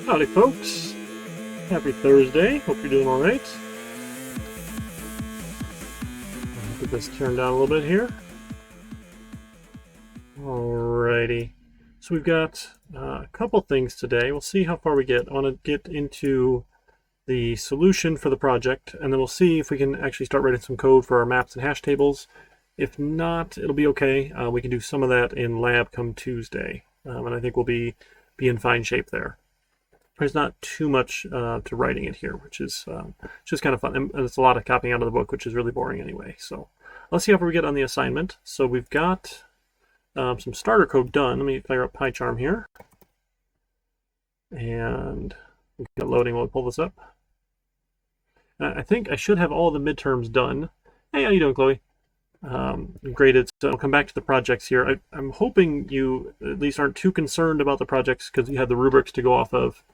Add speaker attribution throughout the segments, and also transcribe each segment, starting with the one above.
Speaker 1: Howdy folks, happy Thursday, hope you're doing alright. Get this turned down a little bit here. Alrighty, so we've got a couple things today. We'll see how far we get. I want to get into the solution for the project, and then we'll see if we can actually start writing some code for our maps and hash tables. If not, it'll be okay. We can do some of that in lab come Tuesday, and I think we'll be in fine shape there. There's not too much to writing it here, which is just kind of fun. And it's a lot of copying out of the book, which is really boring anyway. So let's see how far we get on the assignment. So we've got some starter code done. Let me fire up PyCharm here. And we've got loading while we pull this up. I think I should have all the midterms done. Hey, how you doing, Chloe? Graded, so I'll come back to the projects here. I'm hoping you at least aren't too concerned about the projects because you have the rubrics to go off of.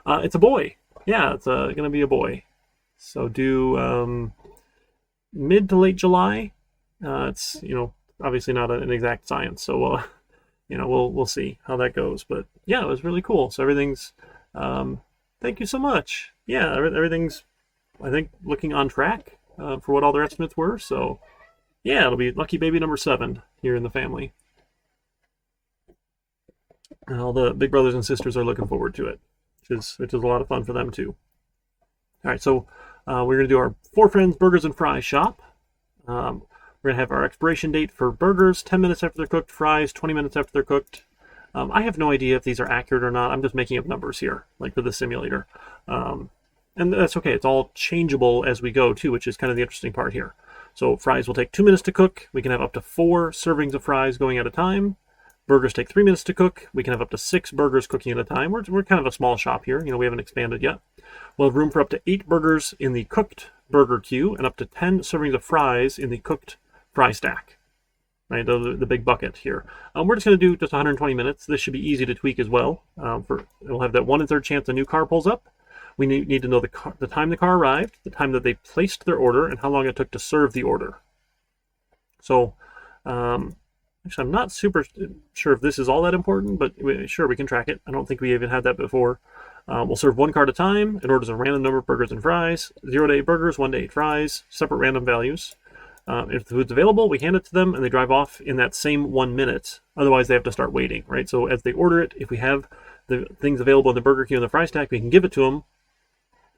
Speaker 1: It's a boy. Yeah, it's going to be a boy. So do mid to late July. It's obviously not an exact science, so we'll see how that goes. But yeah, it was really cool. So everything's thank you so much. Yeah, everything's I think looking on track for what all their estimates were. So yeah, it'll be lucky baby number 7 here in the family. All the big brothers and sisters are looking forward to it, which is a lot of fun for them too. All right, so we're going to do our 4 Friends Burgers and Fries shop. We're going to have our expiration date for burgers, 10 minutes after they're cooked, fries, 20 minutes after they're cooked. I have no idea if these are accurate or not. I'm just making up numbers here, like for the simulator. And that's okay. It's all changeable as we go too, which is kind of the interesting part here. So fries will take 2 minutes to cook. We can have up to 4 servings of fries going at a time. Burgers take 3 minutes to cook. We can have up to 6 burgers cooking at a time. We're kind of a small shop here. We haven't expanded yet. We'll have room for up to 8 burgers in the cooked burger queue and up to 10 servings of fries in the cooked fry stack. Right, the big bucket here. We're just going to do just 120 minutes. This should be easy to tweak as well. We'll have that 1 1/3 chance a new car pulls up. We need to know the time the car arrived, the time that they placed their order, and how long it took to serve the order. So, actually, I'm not super sure if this is all that important, but sure, we can track it. I don't think we even had that before. We'll serve 1 car at a time. It orders a random number of burgers and fries. 0 to 8 burgers, 1 to 8 fries, separate random values. If the food's available, we hand it to them, and they drive off in that same 1 minute. Otherwise, they have to start waiting, right? So as they order it, if we have the things available in the burger queue and the fry stack, we can give it to them,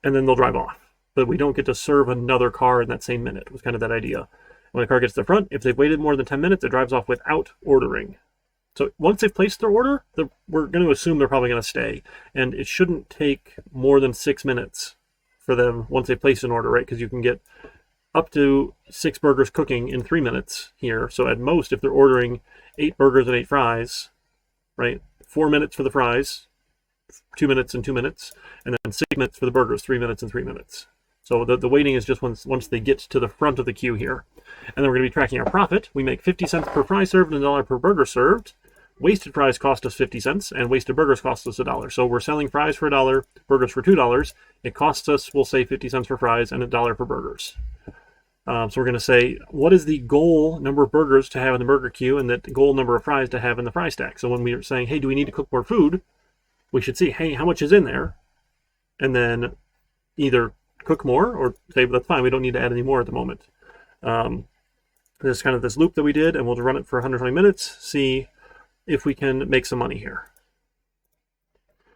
Speaker 1: and then they'll drive off. But we don't get to serve another car in that same minute. It was kind of that idea. When a car gets to the front, if they've waited more than 10 minutes, it drives off without ordering. So once they've placed their order, we're going to assume they're probably going to stay. And it shouldn't take more than 6 minutes for them once they place an order, right? Because you can get up to 6 burgers cooking in 3 minutes here. So at most, if they're ordering 8 burgers and 8 fries, right? 4 minutes for the fries, 2 minutes and 2 minutes, and then 6 minutes for the burgers, 3 minutes and 3 minutes. So the waiting is just once they get to the front of the queue here. And then we're going to be tracking our profit. We make 50 cents per fry served and $1 per burger served. Wasted fries cost us 50 cents, and wasted burgers cost us $1. So we're selling fries for $1, burgers for $2. It costs us, we'll say, 50 cents for fries and $1 for burgers. So we're going to say, what is the goal number of burgers to have in the burger queue and the goal number of fries to have in the fry stack? So when we're saying, hey, do we need to cook more food? We should see, hey, how much is in there? And then either cook more or say, that's fine, we don't need to add any more at the moment. There's kind of this loop that we did, and we'll run it for 120 minutes, see if we can make some money here.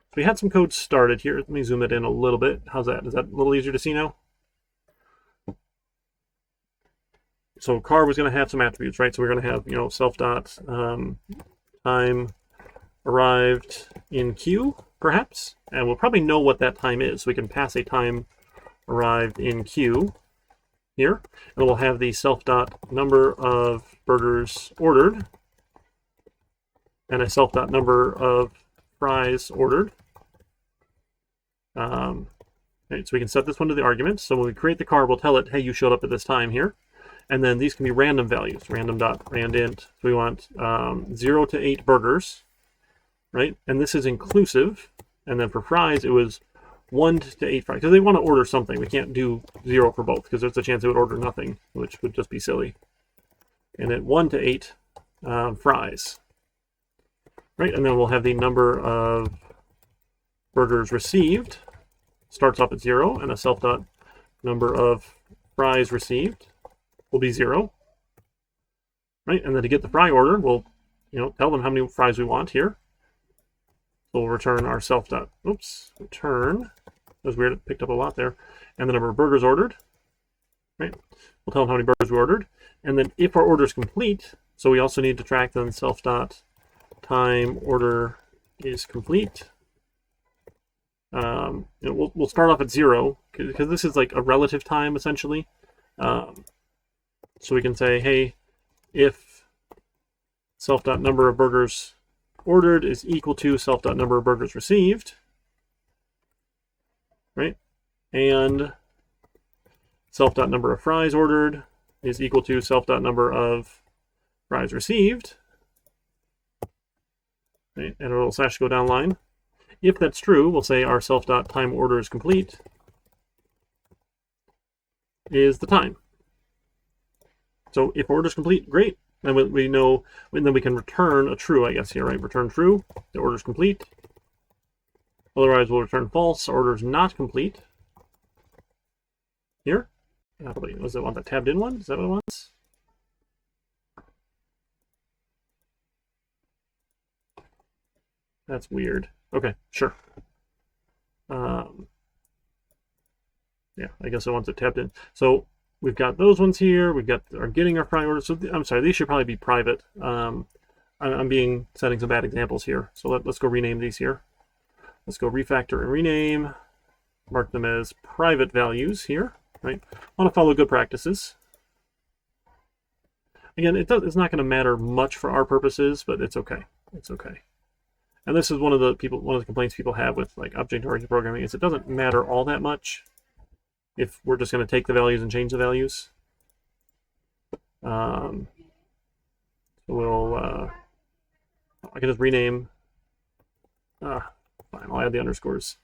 Speaker 1: So we had some code started here. Let me zoom it in a little bit. How's that? Is that a little easier to see now? So car was going to have some attributes, right? So we're going to have, self dot time arrived in queue, perhaps, and we'll probably know what that time is. So we can pass a time arrived in queue here, and we'll have the self dot number of burgers ordered and a self dot number of fries ordered. Right, so we can set this one to the argument. So when we create the car, we'll tell it, hey, you showed up at this time here. And then these can be random values, random.randint. So we want 0 to 8 burgers, right? And this is inclusive. And then for fries, it was 1 to 8 fries. Because they want to order something. We can't do 0 for both, because there's a chance they would order nothing, which would just be silly. And then 1 to 8 fries, right? And then we'll have the number of burgers received starts off at 0, and the self dot number of fries received will be 0, right? And then to get the fry order, we'll tell them how many fries we want here. So we'll return our self dot, return, that was weird, it picked up a lot there, and the number of burgers ordered, right? We'll tell them how many burgers we ordered, and then if our order is complete, so we also need to track then self dot time order is complete. We'll start off at 0 because this is like a relative time essentially. So we can say, hey, if self dot number of burgers ordered is equal to self dot number of burgers received, right? And self dot number of fries ordered is equal to self dot number of fries received, right? And a little slash go down line. If that's true, we'll say our self dot time order is complete is the time. So if order is complete, great. Then we know, and then we can return a true, I guess here, right? Return true. The order is complete. Otherwise, we'll return false. Order is not complete. Here. Was it want the tabbed in one? Is that what it wants? That's weird. Okay, sure. Yeah, I guess it wants it tabbed in. So we've got those ones here. We've got our getting our fry order. So I'm sorry, these should probably be private. I'm setting some bad examples here. So let's go rename these here. Let's go refactor and rename. Mark them as private values here. Right? I want to follow good practices. Again, it's not going to matter much for our purposes, but it's okay. It's okay. And this is one of the complaints people have with like object-oriented programming is it doesn't matter all that much if we're just going to take the values and change the values. So we'll I can just rename. Fine, I'll add the underscores.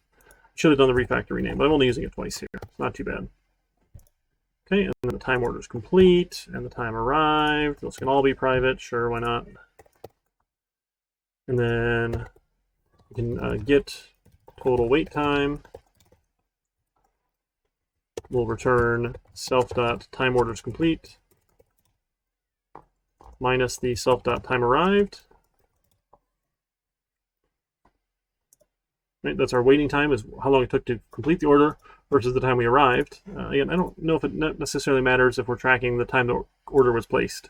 Speaker 1: Should have done the refactor rename, but I'm only using it twice here. It's not too bad. Okay, and then the time order is complete, and the time arrived. Those can all be private. Sure, why not? And then we can get total wait time. We'll return self.time orders complete minus the self.time arrived. Right, that's our waiting time, is how long it took to complete the order versus the time we arrived. Again, I don't know if it necessarily matters if we're tracking the time the order was placed.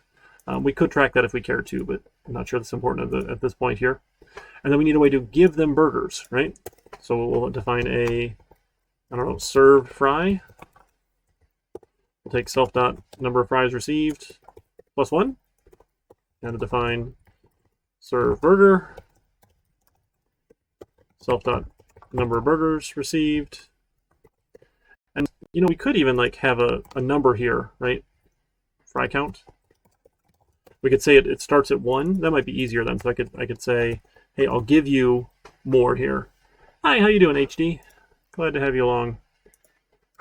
Speaker 1: We could track that if we cared to, but I'm not sure that's important at this point here. And then we need a way to give them burgers, right? So we'll define a, serve fry. We'll take self.number of fries received plus 1, and define serve burger. Self.number of burgers received. And, we could even like have a number here, right? Fry count. We could say it starts at 1. That might be easier then. So I could say, hey, I'll give you more here. Hi, how you doing, HD? Glad to have you along.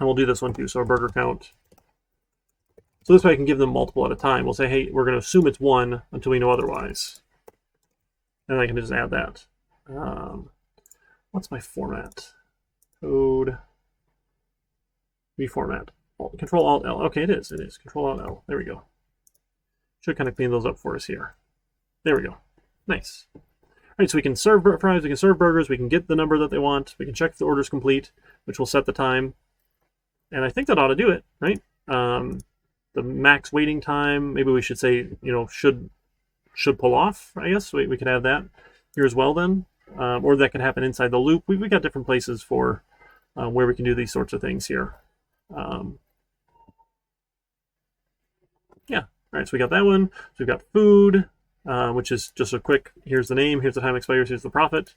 Speaker 1: And we'll do this one too. So our burger count. So this way I can give them multiple at a time. We'll say, hey, we're going to assume it's 1 until we know otherwise. And I can just add that. What's my format? Code. Reformat. Control Alt L. Okay, it is. Control Alt L. There we go. Should kind of clean those up for us here. There we go. Nice. All right, so we can serve fries, we can serve burgers, we can get the number that they want, we can check if the order's complete, which will set the time. And I think that ought to do it, right? The max waiting time, maybe we should say, should pull off, I guess. We could add that here as well then. Or that can happen inside the loop. We got different places for where we can do these sorts of things here. Yeah. All right, so we got that one. So we've got food, which is just a quick, here's the name, here's the time expires, here's the profit.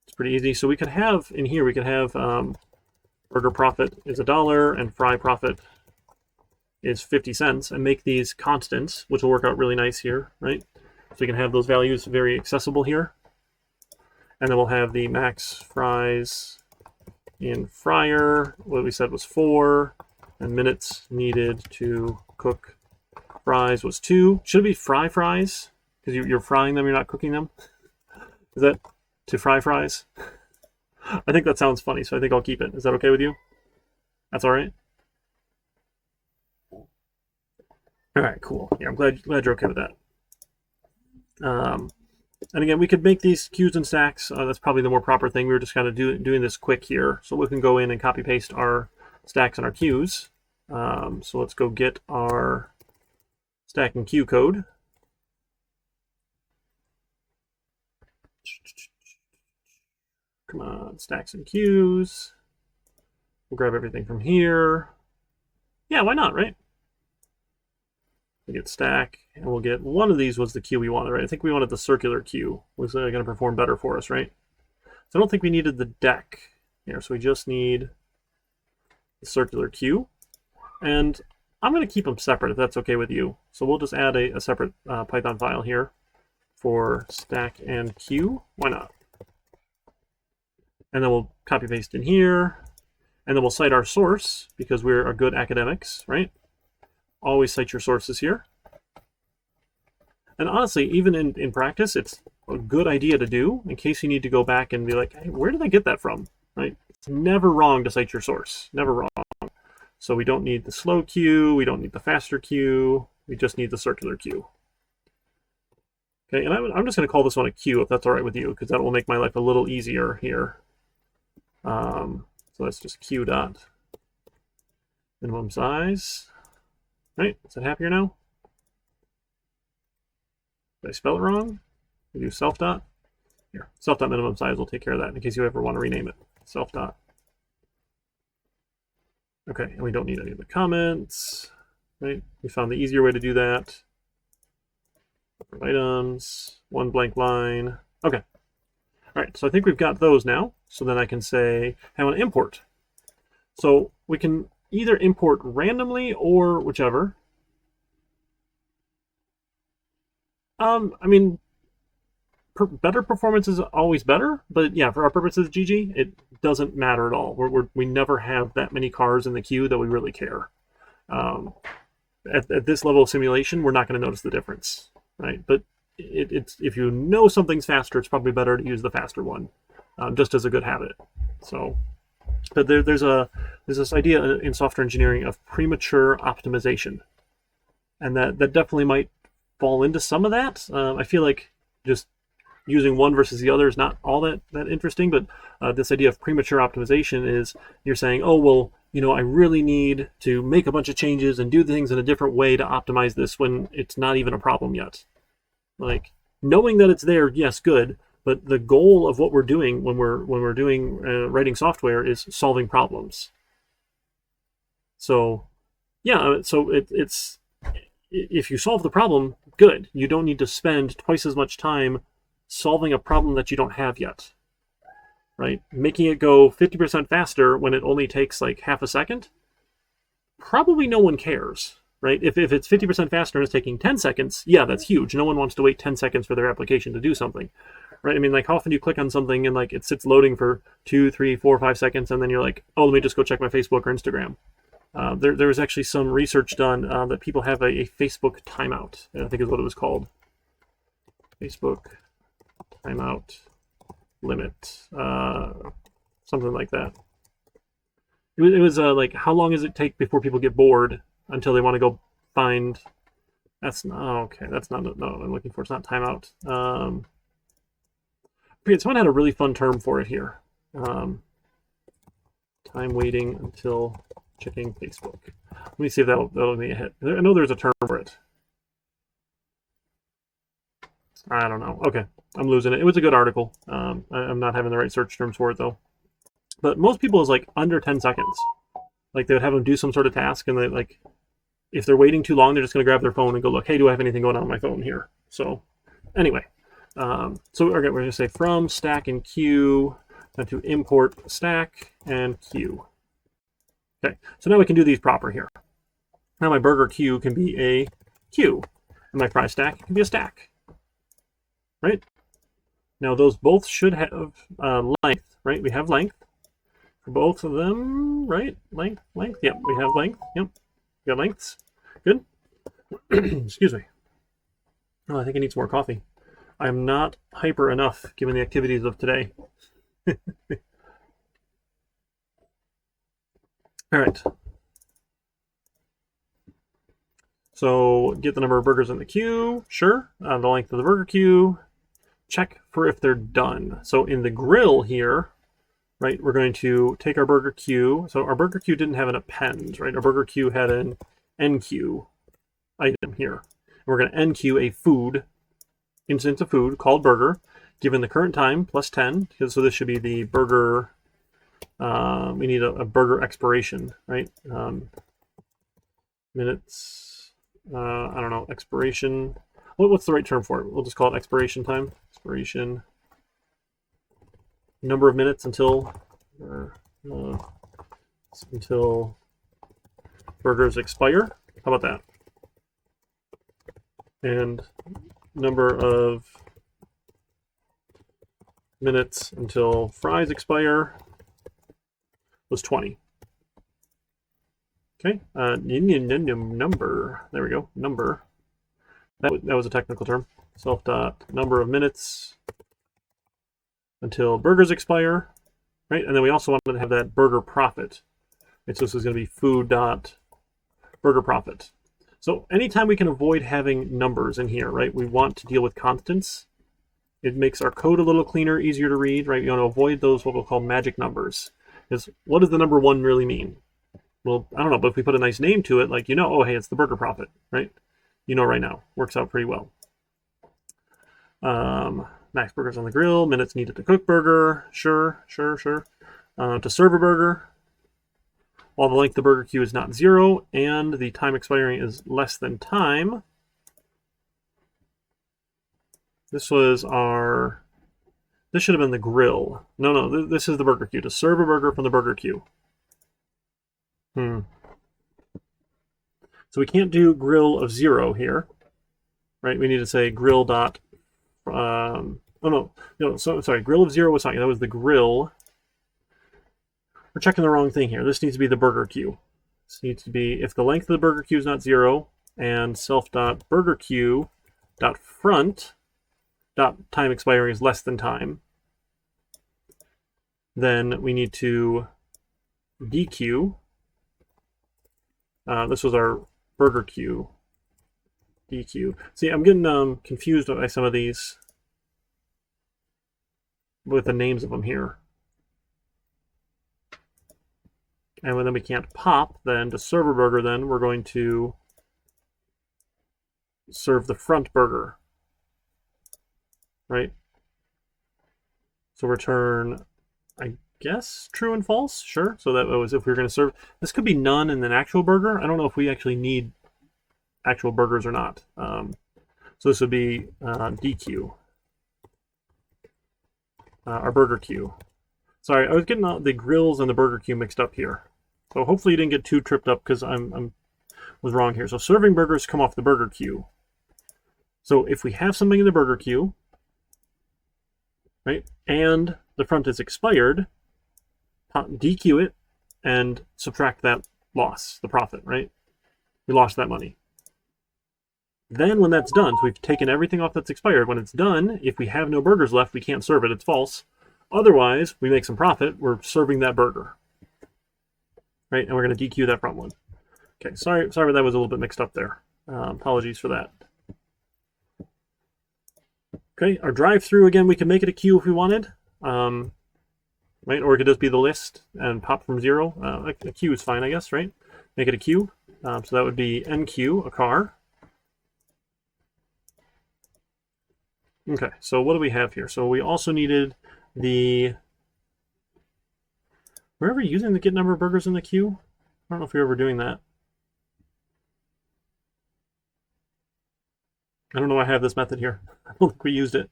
Speaker 1: It's pretty easy. So we could have, in here, we could have burger profit is $1 and fry profit is 50 cents and make these constants, which will work out really nice here, right? So we can have those values very accessible here. And then we'll have the max fries in fryer, what we said was 4, and minutes needed to cook fries was 2. Should it be fry fries? Because you're frying them, you're not cooking them? Is that to fry fries? I think that sounds funny, so I think I'll keep it. Is that okay with you? That's all right? All right, cool. Yeah, I'm glad you're okay with that. And again, we could make these queues and stacks. That's probably the more proper thing. We were just kind of doing this quick here. So we can go in and copy paste our stacks and our queues. So let's go get our stack and queue code. Come on, stacks and queues. We'll grab everything from here. Yeah, why not, right? We get stack, and we'll get one of these was the queue we wanted, right? I think we wanted the circular queue. Was going to perform better for us, right? So I don't think we needed the deck here, so we just need the circular queue. And I'm going to keep them separate if that's okay with you. So we'll just add a separate Python file here for stack and queue. Why not? And then we'll copy paste in here, and then we'll cite our source because we're a good academics, right? Always cite your sources here. And honestly, even in practice, it's a good idea to do in case you need to go back and be like, hey, where did I get that from? Right? It's never wrong to cite your source. Never wrong. So we don't need the slow queue. We don't need the faster queue. We just need the circular queue. Okay, and I'm just going to call this one a queue if that's all right with you, because that will make my life a little easier here. So that's just queue dot minimum size. Right? Is it happier now? Did I spell it wrong? We do self dot. Here, self dot minimum size will take care of that in case you ever want to rename it. Self dot. Okay, and we don't need any of the comments. Right? We found the easier way to do that. Items, one blank line. Okay. All right, so I think we've got those now. So then I can say, I want to import. So we can either import randomly or whichever. I mean, better performance is always better, but yeah, for our purposes, GG, it doesn't matter at all. We never have that many cars in the queue that we really care. At this level of simulation, we're not going to notice the difference, right? But it's if you know something's faster, it's probably better to use the faster one, just as a good habit. So, but there's this idea in software engineering of premature optimization, and that definitely might fall into some of that. I feel like just using one versus the other is not all that interesting, but this idea of premature optimization is you're saying, oh, well, you know, I really need to make a bunch of changes and do things in a different way to optimize this when it's not even a problem yet. Like, knowing that it's there, yes, good, but the goal of what we're doing when we're doing writing software is solving problems. So, yeah, so it's if you solve the problem, good. You don't need to spend twice as much time solving a problem that you don't have yet, right? Making it go 50% faster when it only takes like half a second, probably no one cares, right? If it's 50% faster and it's taking 10 seconds, yeah, that's huge. No one wants to wait 10 seconds for their application to do something, right? I mean, like, how often do you click on something and like it sits loading for 2, 3, 4, 5 seconds, and then you're like, oh, let me just go check my Facebook or Instagram. There was actually some research done that people have a Facebook timeout, I think is what it was called. Facebook timeout limit, something like that. It was like, how long does it take before people get bored until they want to go find? That's not okay. That's not what I'm looking for. It's not timeout. Someone had a really fun term for it here. Time waiting until checking Facebook. Let me see if that'll be a hit. I know there's a term for it. I don't know. Okay, I'm losing it. It was a good article. I'm not having the right search terms for it though. But most people is like under 10 seconds. Like, they would have them do some sort of task, and they, like, if they're waiting too long, they're just going to grab their phone and go look, hey, do I have anything going on my phone here? So anyway, so okay, we're going to say from stack and queue, then to import stack and queue. Okay, so now we can do these proper here. Now my burger queue can be a queue, and my fry stack can be a stack, right? Now those both should have length, right? We have length for both of them, right? Length. Yep, we have length. Yep, we got lengths. Good. Excuse me. Oh, I think I need some more coffee. I am not hyper enough given the activities of today. All right. So get the number of burgers in the queue, sure. The length of the burger queue, check for if they're done. So in the grill here, right, we're going to take our burger queue. So our burger queue didn't have an append, right? Our burger queue had an enqueue item here. We're going to enqueue a food, instance of food called burger, given the current time plus 10. So this should be the burger. We need a burger expiration, right? Minutes. I don't know, expiration. What's the right term for it? We'll just call it expiration time. Expiration. Number of minutes until burgers expire. How about that? And number of minutes until fries expire was 20. Okay, number. There we go. Number. That was a technical term. Self dot number of minutes until burgers expire, right? And then we also wanted to have that burger profit. Right? So this is going to be food dot burger profit. So anytime we can avoid having numbers in here, right? We want to deal with constants. It makes our code a little cleaner, easier to read, right? You want to avoid those what we'll call magic numbers. Because what does the number 1 really mean? Well, I don't know, but if we put a nice name to it, like, oh, hey, it's the burger profit, right? Right now. Works out pretty well. Max burgers on the grill, minutes needed to cook burger. Sure. To serve a burger, while the length of the burger queue is not 0, and the time expiring is less than time. This was this should have been the grill. No, this is the burger queue. To serve a burger from the burger queue. So we can't do grill of 0 here, right? We need to say grill dot. Grill of 0 was not. That was the grill. We're checking the wrong thing here. This needs to be the burger queue. This needs to be if the length of the burger queue is not 0 and self dot burger queue dot front dot time expiring is less than time. Then we need to dequeue. This was our burger queue. DQ. See, I'm getting confused by some of these with the names of them here. And then we can't pop, then to serve a burger, then we're going to serve the front burger. Right? So return, I guess, true and false. Sure. So that was if we were going to serve. This could be none and an actual burger. I don't know if we actually need actual burgers or not. So this would be DQ. Our burger queue. Sorry, I was getting the grills and the burger queue mixed up here. So hopefully you didn't get too tripped up because I was wrong here. So serving burgers come off the burger queue. So if we have something in the burger queue, right, and the front is expired, DQ it and subtract that loss, the profit, right? We lost that money. Then when that's done, so we've taken everything off that's expired. When it's done, if we have no burgers left, we can't serve it. It's false. Otherwise, we make some profit. We're serving that burger. Right? And we're going to DQ that front one. Okay, sorry that was a little bit mixed up there. Apologies for that. Okay, our drive-through, again, we can make it a queue if we wanted. Right? Or it could just be the list and pop from 0. A queue is fine, I guess, right? Make it a queue. So that would be NQ, a car. Okay, so what do we have here? So we also needed the... Were we ever using the get number of burgers in the queue? I don't know if we were ever doing that. I don't know why I have this method here. I don't think we used it.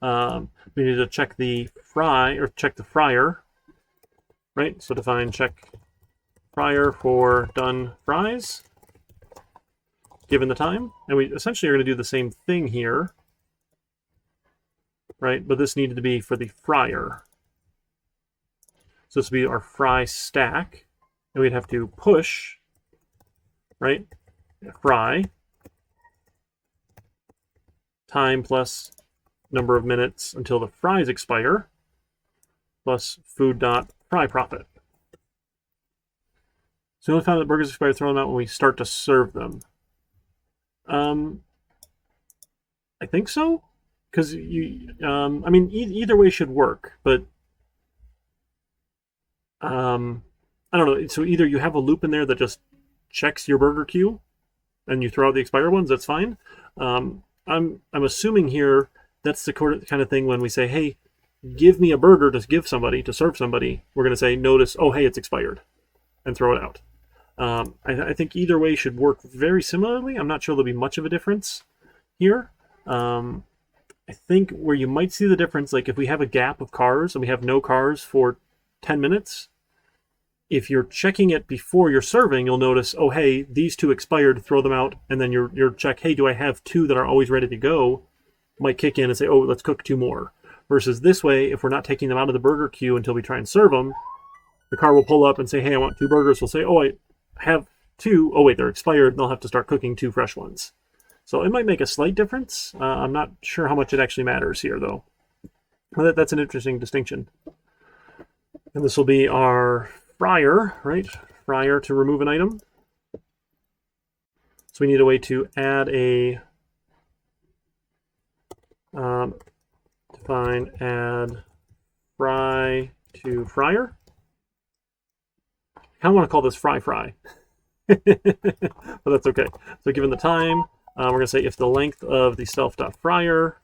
Speaker 1: We need to check the check the fryer, right? So define check fryer for done fries, given the time. And we essentially are going to do the same thing here. Right, but this needed to be for the fryer. So this would be our fry stack, and we'd have to push, right, fry, time plus number of minutes until the fries expire, plus food dot fry profit. So we only found that burgers expired, throw them out when we start to serve them. I think so, because I mean, either way should work, but I don't know. So either you have a loop in there that just checks your burger queue, and you throw out the expired ones. That's fine. I'm assuming here that's the kind of thing when we say, hey, give me a burger to give somebody, to serve somebody. We're going to say, notice, oh, hey, it's expired, and throw it out. I think either way should work very similarly. I'm not sure there'll be much of a difference here. I think where you might see the difference, like if we have a gap of cars and we have no cars for 10 minutes, if you're checking it before you're serving, you'll notice, oh, hey, these 2 expired, throw them out, and then your check, hey, do I have 2 that are always ready to go, might kick in and say, oh, let's cook 2 more. Versus this way, if we're not taking them out of the burger queue until we try and serve them, the car will pull up and say, hey, I want 2 burgers. We'll say, oh, I have 2. Oh, wait, they're expired, and they'll have to start cooking 2 fresh ones. So it might make a slight difference. I'm not sure how much it actually matters here, though. Well, that's an interesting distinction. And this will be our fryer, right? Fryer to remove an item. So we need a way to add a define add fry to fryer. I kind of want to call this fry, but that's okay. So given the time, we're going to say if the length of the self.fryer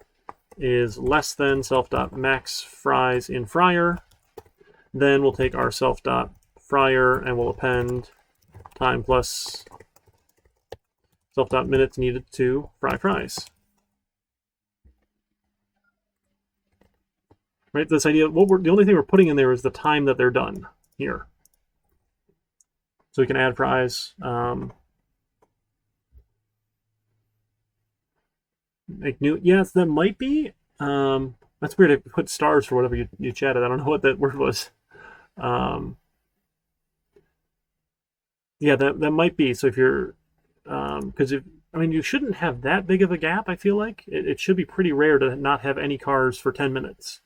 Speaker 1: is less than self.max fries in fryer, then we'll take our self.fryer and we'll append time plus self.minutes needed to fry fries. Right, this idea, the only thing we're putting in there is the time that they're done here. So we can add fries. Make new, yes, that might be. That's weird. I put stars for whatever you chatted. I don't know what that word was. Yeah, that might be. So if you're, because I mean, you shouldn't have that big of a gap. I feel like it should be pretty rare to not have any cars for 10 minutes.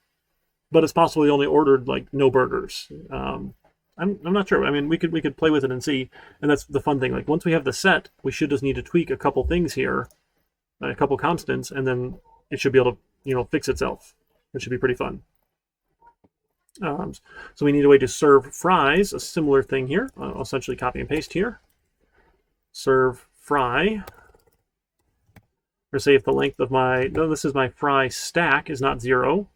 Speaker 1: But it's possible you only ordered like no burgers. I'm not sure. I mean, we could play with it and see. And that's the fun thing. Like once we have the set, we should just need to tweak a couple things here, a couple constants, and then it should be able to fix itself. It should be pretty fun. So we need a way to serve fries. A similar thing here. I'll essentially copy and paste here. Serve fry. Or say if the length of this is my fry stack is not 0.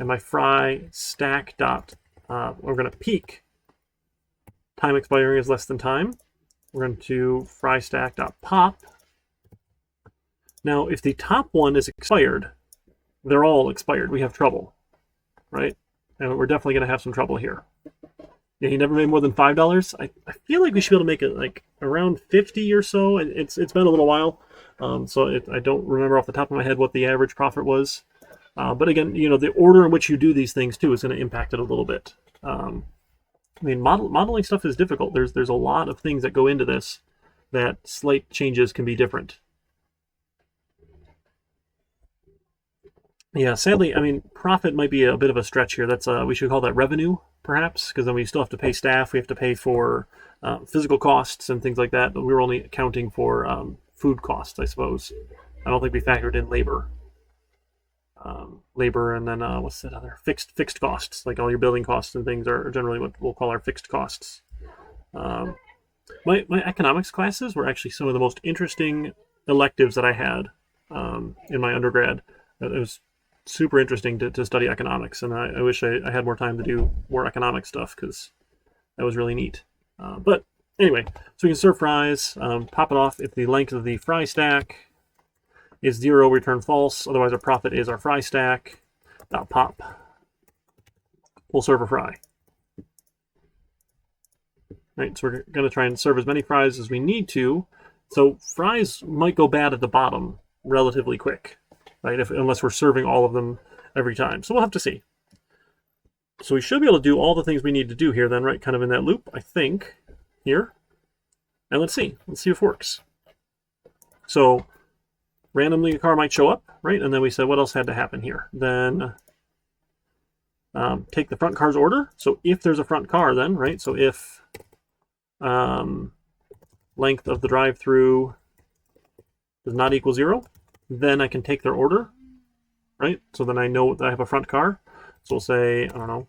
Speaker 1: And my fry stack dot, we're going to peak. Time expiring is less than time. We're going to fry stack dot pop. Now, if the top one is expired, they're all expired. We have trouble, right? And we're definitely going to have some trouble here. Yeah, he never made more than $5. I feel like we should be able to make it like around 50 or so. It's been a little while, so I don't remember off the top of my head what the average profit was. But again, the order in which you do these things too is going to impact it a little bit. I mean, modeling stuff is difficult. There's a lot of things that go into this that slight changes can be different. Yeah, sadly, I mean, profit might be a bit of a stretch here. That's we should call that revenue, perhaps, because then we still have to pay staff. We have to pay for physical costs and things like that. But we're only accounting for food costs, I suppose. I don't think we factored in labor. Labor, and then what's that other fixed costs? Like all your building costs and things are generally what we'll call our fixed costs. My economics classes were actually some of the most interesting electives that I had in my undergrad. It was super interesting to study economics, and I wish I had more time to do more economic stuff because that was really neat. But anyway, so we can serve fries, pop it off if the length of the fry stack is 0, return false. Otherwise, our profit is our fry stack. Pop. We'll serve a fry. Right, so we're going to try and serve as many fries as we need to. So fries might go bad at the bottom relatively quick, right? Unless we're serving all of them every time. So we'll have to see. So we should be able to do all the things we need to do here then, right? Kind of in that loop, I think, here. And let's see if it works. So randomly a car might show up, right? And then we said what else had to happen here? Then take the front car's order. So if there's a front car then, right? So if length of the drive-through does not equal 0, then I can take their order, right? So then I know that I have a front car. So we'll say, I don't know,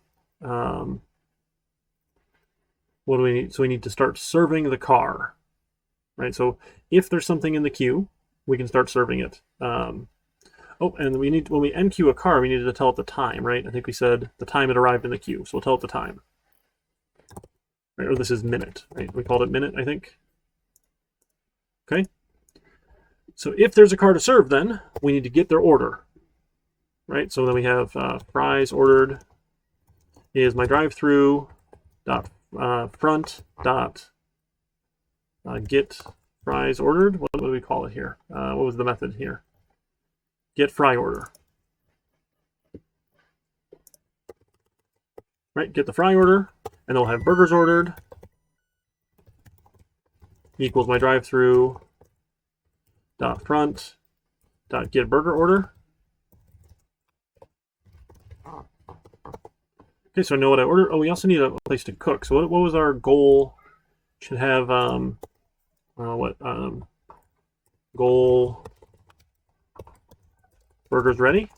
Speaker 1: what do we need? So we need to start serving the car, right? So if there's something in the queue, we can start serving it. Oh, and we need, when we enqueue a car, we needed to tell it the time, right? I think we said the time it arrived in the queue, so we'll tell it the time. Right, or this is minute, right? We called it minute, I think. Okay. So if there's a car to serve, then we need to get their order, right? So then we have fries ordered is my drive-through dot front dot get fries ordered. What do we call it here? What was the method here? Get fry order. Right, get the fry order, and they'll have burgers ordered equals my drive-through dot front dot get burger order. Okay, so I know what I ordered. Oh, we also need a place to cook. So what was our goal? Should have goal burgers ready.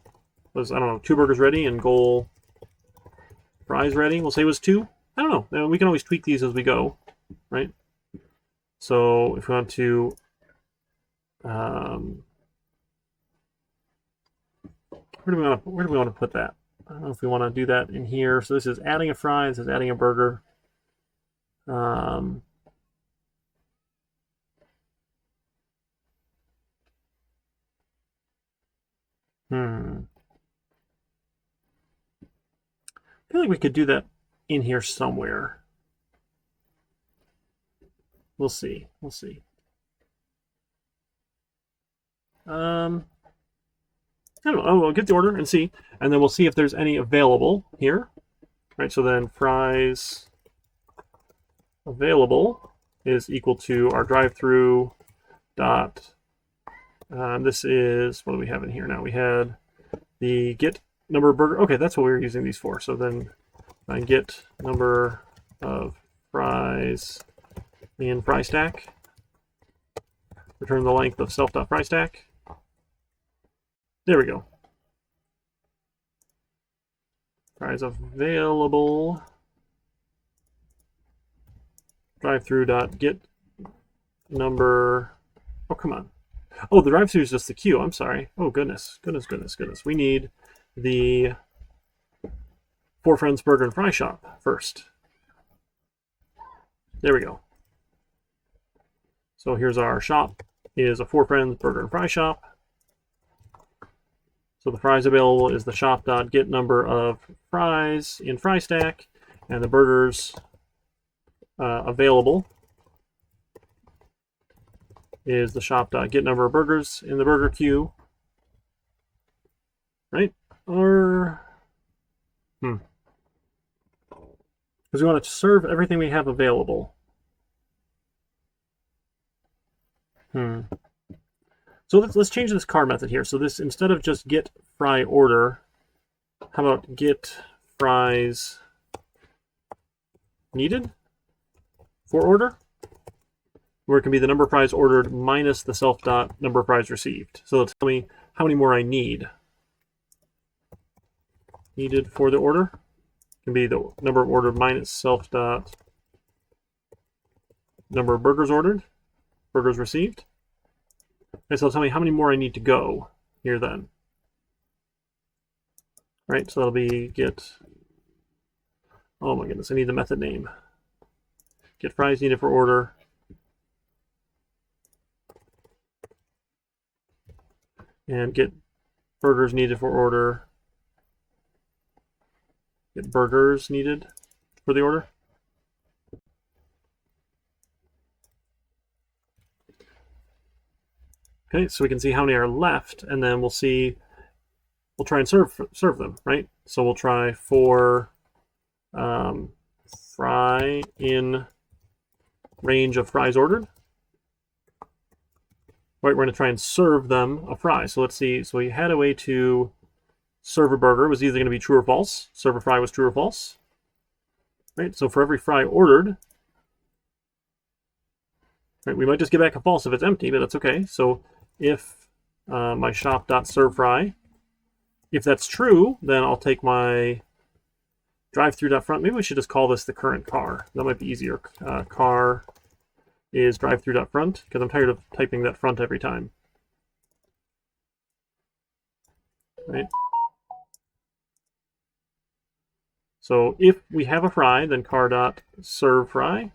Speaker 1: Was, I don't know, 2 burgers ready and goal fries ready. We'll say it was 2. I don't know. We can always tweak these as we go, right? So if we want to where do we want to put that? I don't know if we want to do that in here. So this is adding a fry. This is adding a burger. I feel like we could do that in here somewhere. We'll see. We'll see. I don't know. Oh, we'll get the order and see, and then we'll see if there's any available here. Right. So then fries available is equal to our drive-through dot. This is, what do we have in here now? We had the get number of burger. Okay, that's what we were using these for. So then I get number of fries in fry stack. Return the length of self.fry stack. There we go. Fries available. Drive-through dot get number. Oh, come on. Oh, the drive-through is just the queue. I'm sorry. Oh, goodness. We need the Four Friends Burger and Fry Shop first. There we go. So here's our shop. Is a Four Friends Burger and Fry Shop. So the fries available is the shop.get number of fries in fry stack, and the burgers available is the shop.get number of burgers in the burger queue. Right? Or because we want to serve everything we have available. So let's change this car method here. So this, instead of just get fry order, how about get fries needed for order? Where it can be the number of fries ordered minus the self dot number of fries received. So it'll tell me how many more I need. Needed for the order can be the number of ordered minus self dot number of burgers ordered, burgers received. Okay, so it'll tell me how many more I need to go here then. Right, so that'll be get, oh my goodness, I need the method name. Get fries needed for order. And get burgers needed for order. Get burgers needed for the order. Okay, so we can see how many are left, and then we'll see, we'll try and serve them, right? So we'll try for fry in range of fries ordered. Right, we're going to try and serve them a fry. So let's see, so we had a way to serve a burger. It was either going to be true or false. Serve a fry was true or false. Right, so for every fry ordered, Right? We might just get back a false if it's empty, but that's okay. So if my shop.serveFry, if that's true, then I'll take my drive-through.front. Maybe we should just call this the current car. That might be easier. Car is drive-through.front, because I'm tired of typing that front every time. Right? So if we have a fry, then car.serveFry.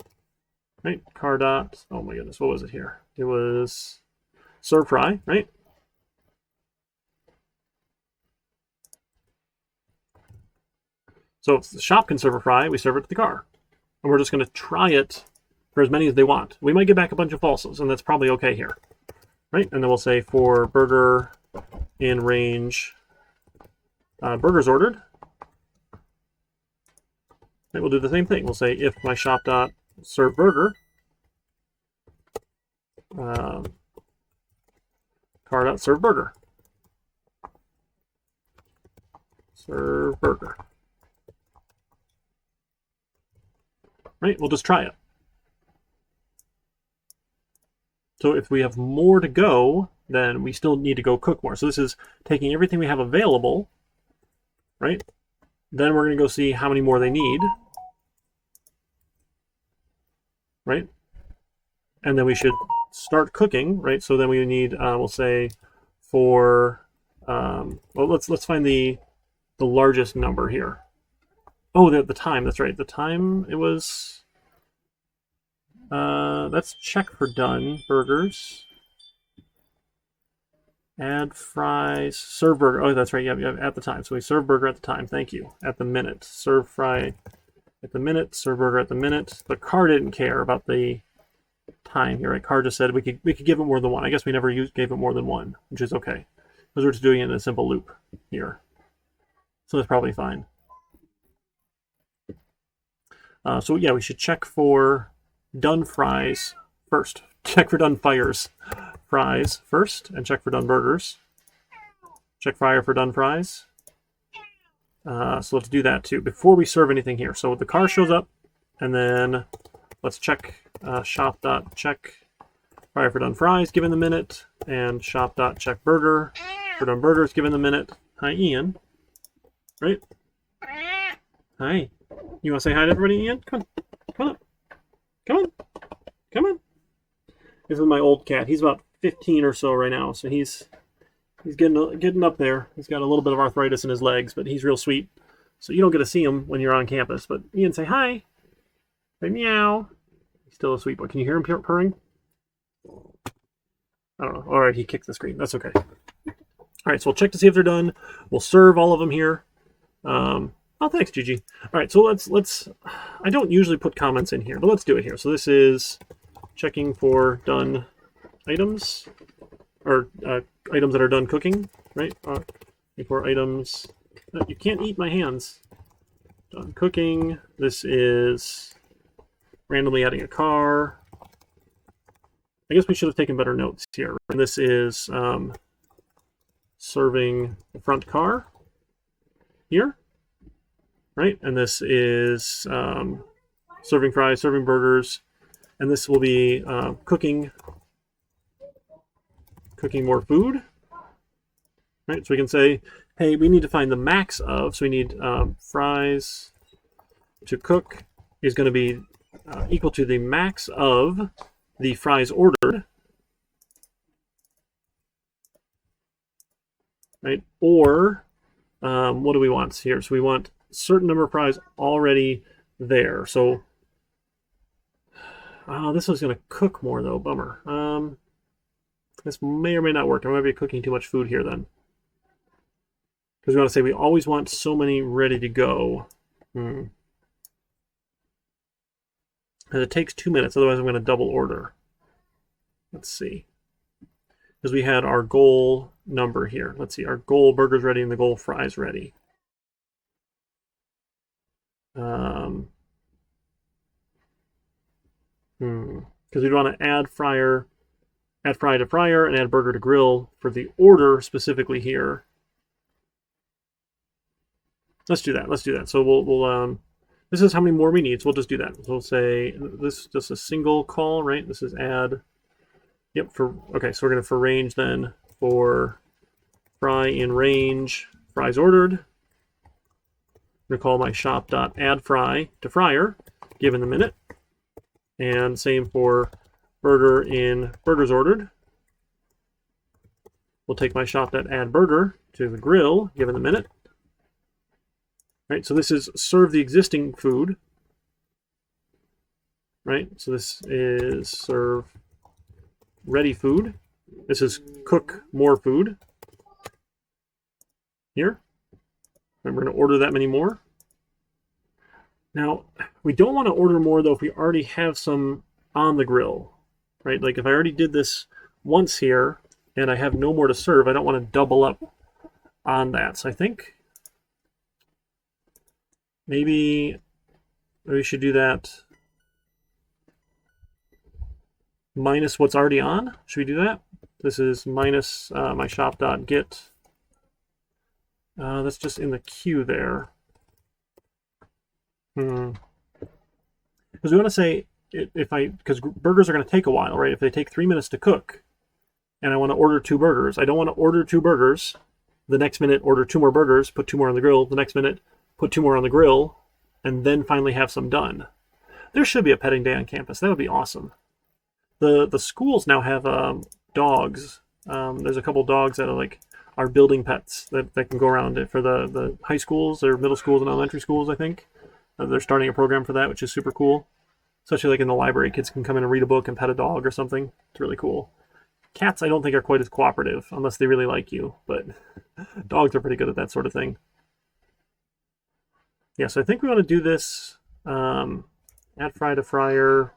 Speaker 1: Right? Car dot, oh my goodness, what was it here? It was serve fry, right? So if the shop can serve a fry, we serve it to the car. And we're just going to try it for as many as they want. We might get back a bunch of falses, and that's probably okay here. Right? And then we'll say for burger in range, burgers ordered. Right, we'll do the same thing. We'll say if my shop.serve burger, car.serve burger. Serve burger. Right? We'll just try it. So if we have more to go, then we still need to go cook more. So this is taking everything we have available, right? Then we're going to go see how many more they need, right? And then we should start cooking, right? So then we need, we'll say for, well, let's find the largest number here. Oh, the time, that's right. The time, it was, let's check for done burgers. Add fries, serve burger. Oh, that's right. Yeah, at the time. So we serve burger at the time. Thank you. At the minute. Serve fry at the minute. Serve burger at the minute. But car didn't care about the time here, right? Car just said we could give it more than one. I guess we never gave it more than one, which is okay, because we're just doing it in a simple loop here. So that's probably fine. So yeah, we should check for done fries first. Check for done fries first, and check for done burgers. Check fryer for done fries. So let's do that too before we serve anything here. So the car shows up, and then let's check shop.check fryer for done fries given the minute, and shop.check burger for done burgers given the minute. Hi, Ian. Right? Hi. You want to say hi to everybody, Ian? Come on. Come on. Come on. Come on. This is my old cat. He's about 15 or so right now, so he's getting up there. He's got a little bit of arthritis in his legs, but he's real sweet. So you don't get to see him when you're on campus. But Ian, say hi. Say meow. He's still a sweet boy. Can you hear him purring? I don't know. All right, he kicked the screen. That's okay. All right, so we'll check to see if they're done. We'll serve all of them here. Oh, thanks, Gigi. All right, so let's. I don't usually put comments in here, but let's do it here. So this is checking for done items, or items that are done cooking, right? For items. You can't eat my hands. Done cooking. This is randomly adding a car. I guess we should have taken better notes here. And this is serving the front car here. Right, and this is serving fries, serving burgers, and this will be cooking more food. Right, so we can say, hey, we need to find the max of, so we need fries to cook is going to be equal to the max of the fries ordered. Right, or what do we want here? So we want certain number of fries already there. So this one's going to cook more though. Bummer. This may or may not work. I might be cooking too much food here then, because we want to say we always want so many ready to go. And it takes 2 minutes, otherwise I'm going to double order. Let's see, because we had our goal number here. Let's see, our goal burgers ready and the goal fries ready. Because we'd want to add fry to fryer, and add burger to grill for the order specifically here. Let's do that. So we'll this is how many more we need, so we'll just do that. So we'll say this is just a single call, right? This is add. Yep, okay, so we're going to for range then for fry in range, fries ordered. I'm going to call my shop.addFry to fryer, given the minute. And same for burger in burgers ordered. We'll take my shop.addBurger to the grill, given the minute. Right, so this is serve the existing food. Right, so this is serve ready food. This is cook more food. Here. And we're going to order that many more. Now, we don't want to order more, though, if we already have some on the grill. Right, like if I already did this once here, and I have no more to serve, I don't want to double up on that. So I think maybe we should do that minus what's already on. Should we do that? This is minus my shop.get. That's just in the queue there. Because we want to say, because burgers are going to take a while, right? If they take 3 minutes to cook, and I want to order 2 burgers, I don't want to order 2 burgers, the next minute order 2 more burgers, put 2 more on the grill, the next minute put 2 more on the grill, and then finally have some done. There should be a petting day on campus. That would be awesome. The schools now have dogs. There's a couple dogs that are building pets that can go around for the high schools or middle schools and elementary schools, I think. They're starting a program for that, which is super cool. Especially like in the library, kids can come in and read a book and pet a dog or something. It's really cool. Cats, I don't think, are quite as cooperative unless they really like you, but dogs are pretty good at that sort of thing. Yeah, so I think we want to do this. Add fry to fryer.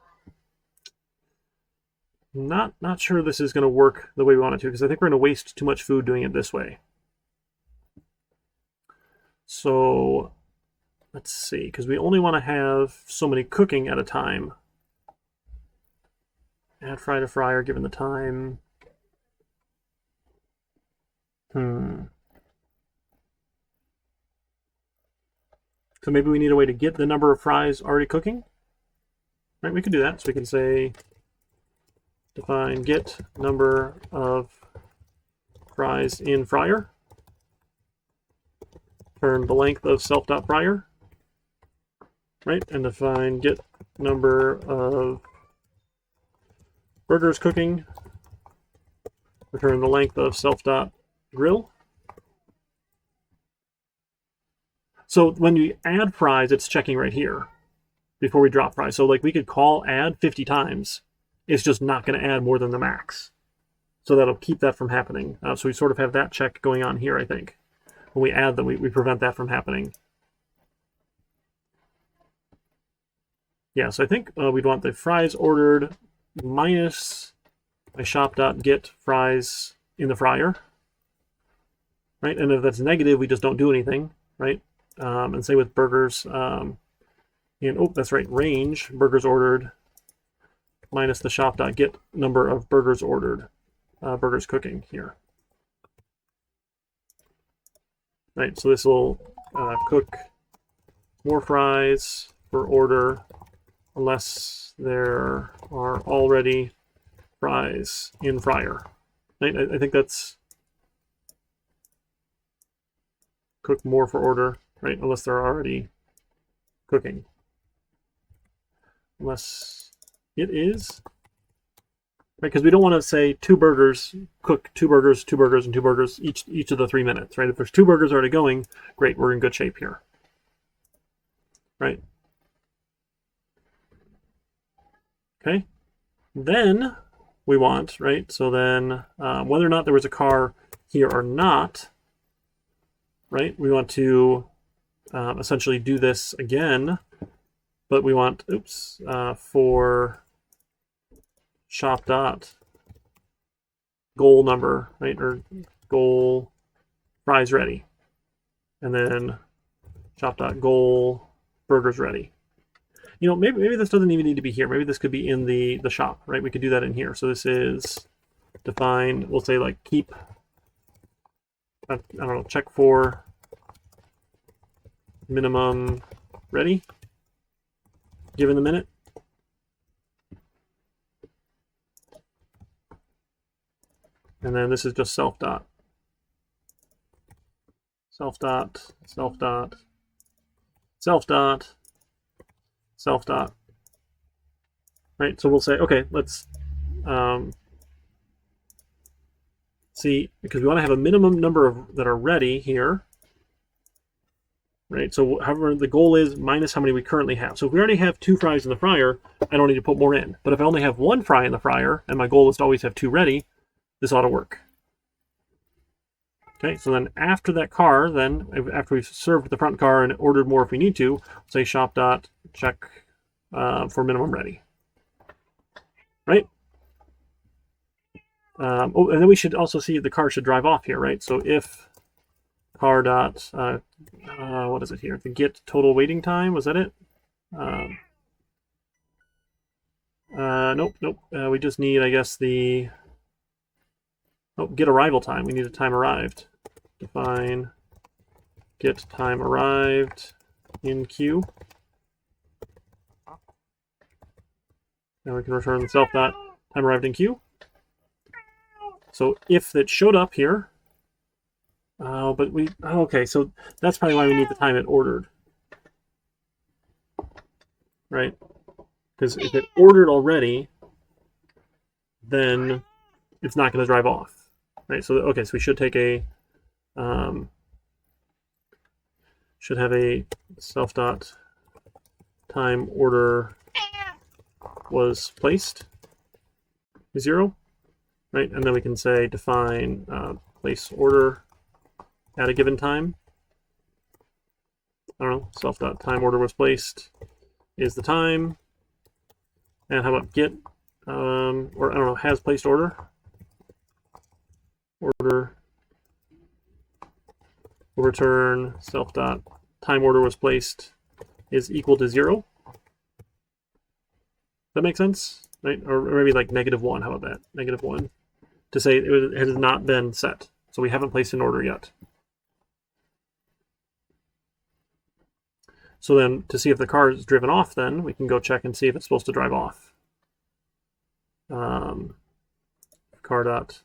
Speaker 1: Not sure this is going to work the way we want it to, because I think we're going to waste too much food doing it this way. So let's see, because we only want to have so many cooking at a time. Add fry to fryer given the time. So maybe we need a way to get the number of fries already cooking. Right, we could do that. So we can say define get number of fries in fryer. Turn the length of self.fryer. Right, and define get number of burgers cooking. Return the length of self.grill. So when you add fries, it's checking right here before we drop fries. So like we could call add 50 times. It's just not going to add more than the max. So that'll keep that from happening. So we sort of have that check going on here, I think. When we add them, we prevent that from happening. Yeah, so I think we'd want the fries ordered minus my shop.get fries in the fryer. Right, and if that's negative, we just don't do anything, right? And say with burgers, oh, that's right, range, burgers ordered, minus the shop.get number of burgers ordered, burgers cooking here. Right, so this will cook more fries per order unless there are already fries in fryer. Right, I think that's cook more for order, right? Unless they're already cooking. Unless it is. Right, because we don't want to say 2 burgers, cook 2 burgers, 2 burgers, and 2 burgers each of the 3 minutes, right? If there's 2 burgers already going, great, we're in good shape here. Right? Okay. Then we want, right? So then whether or not there was a car here or not, right? We want to essentially do this again, but we want, for shop dot goal number, right? Or goal fries ready. And then shop dot goal burgers ready. You know, maybe this doesn't even need to be here. Maybe this could be in the shop, right? We could do that in here. So this is define, we'll say like keep, I don't know, check for minimum ready. given the minute. And then this is just self dot. Self dot, self dot, self dot, self dot. Right, so we'll say, okay, let's see, because we want to have a minimum number of that are ready here. Right, so however the goal is minus how many we currently have. So if we already have 2 fries in the fryer, I don't need to put more in. But if I only have 1 fry in the fryer, and my goal is to always have 2 ready, this ought to work. Okay, so then after that car, then after we've served the front car and ordered more if we need to, say shop dot check for minimum ready. Right? Oh, and then we should also see the car should drive off here, right? So if car dot, what is it here? The get total waiting time, was that it? Nope. We just need, I guess, the get arrival time. We need a time arrived. Define get time arrived in queue. Now we can return the self dot time arrived in queue. So if it showed up here, but we, okay, so that's probably why we need the time it ordered. Right? Because if it ordered already, then it's not going to drive off. Right? So, okay, so we should take a, should have a self dot time order was placed 0. Right? And then we can say define place order at a given time. I don't know, self.time order was placed is the time. And how about get, or I don't know, has placed order. Order will return self.time order was placed is equal to 0. That makes sense? Right? Or maybe like -1, how about that? -1. To say it has not been set. So we haven't placed an order yet. So then to see if the car is driven off, then we can go check and see if it's supposed to drive off. Car dot,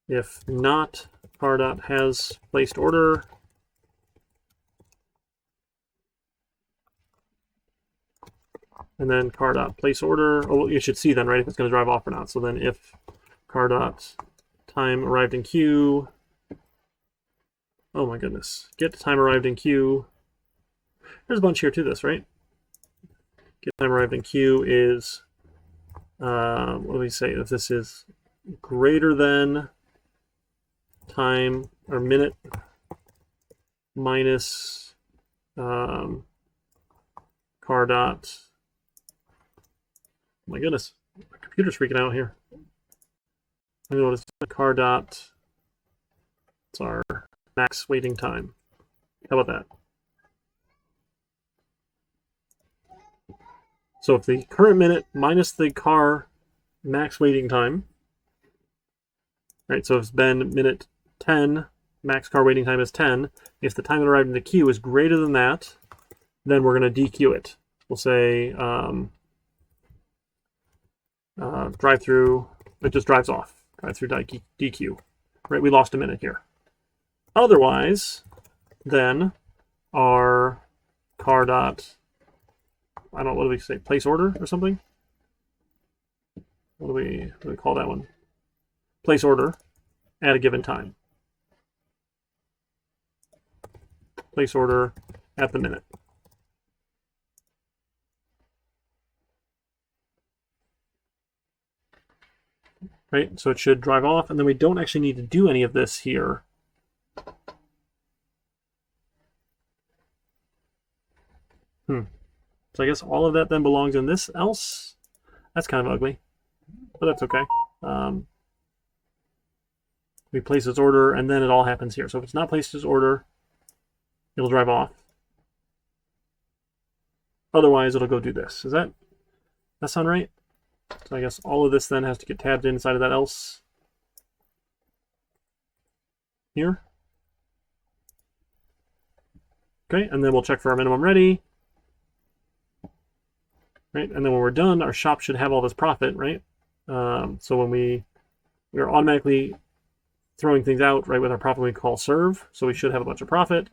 Speaker 1: if not, car dot has placed order. And then car dot place order. Oh, you should see then, right, if it's going to drive off or not. So then if car dot time arrived in queue. Oh my goodness. Get time arrived in queue. There's a bunch here to this, right? Get time arrived in queue is, what do we say? If this is greater than time or minute minus car dot. Oh my goodness, my computer's freaking out here. I know it's car dot. It's our max waiting time. How about that? So if the current minute minus the car max waiting time, right? So if it's been minute 10, max car waiting time is 10. If the time it arrived in the queue is greater than that, then we're going to dequeue it. We'll say drive through. It just drives off. Drive through dequeue. Right? We lost a minute here. Otherwise, then our car dot. I don't know, what do we say? Place order or something? What do we call that one? Place order at a given time. Place order at the minute. Right, so it should drive off, and then we don't actually need to do any of this here. So I guess all of that then belongs in this else. That's kind of ugly, but that's okay. We place its order, and then it all happens here. So if it's not placed as order, it'll drive off. Otherwise, it'll go do this. Does that sound right? So I guess all of this then has to get tabbed inside of that else here. Okay, and then we'll check for our minimum ready. right? And then when we're done, our shop should have all this profit, right? So when we're automatically throwing things out, right, with our profit we call serve, so we should have a bunch of profit.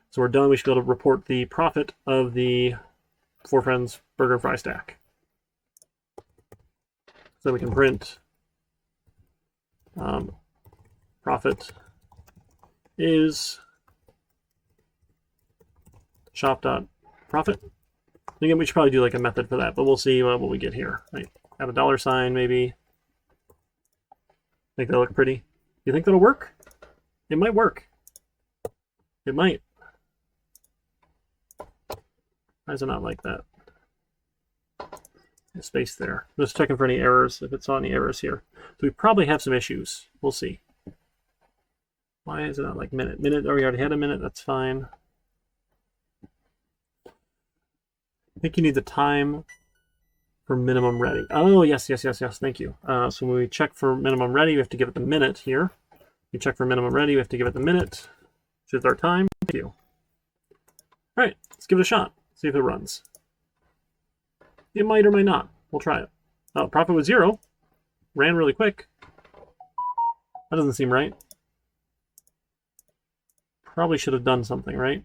Speaker 1: So we're done, we should be able to report the profit of the Four Friends burger and fry stack. So we can print profit is shop.profit. Again, we should probably do like a method for that, but we'll see what we get here. Right? Have a dollar sign, maybe. Make that look pretty. You think that'll work? It might work. It might. Why is it not like that? A space there. I'm just checking for any errors, if it saw any errors here. So we probably have some issues. We'll see. Why is it not like minute? Minute, oh, we already had a minute, that's fine. I think you need the time for minimum ready. Oh, yes, thank you. So when we check for minimum ready, we have to give it the minute here. We check for minimum ready, we have to give it the minute. Which is our time. Thank you. All right, let's give it a shot. See if it runs. It might or might not. We'll try it. Oh, profit was 0. Ran really quick. That doesn't seem right. Probably should have done something, right?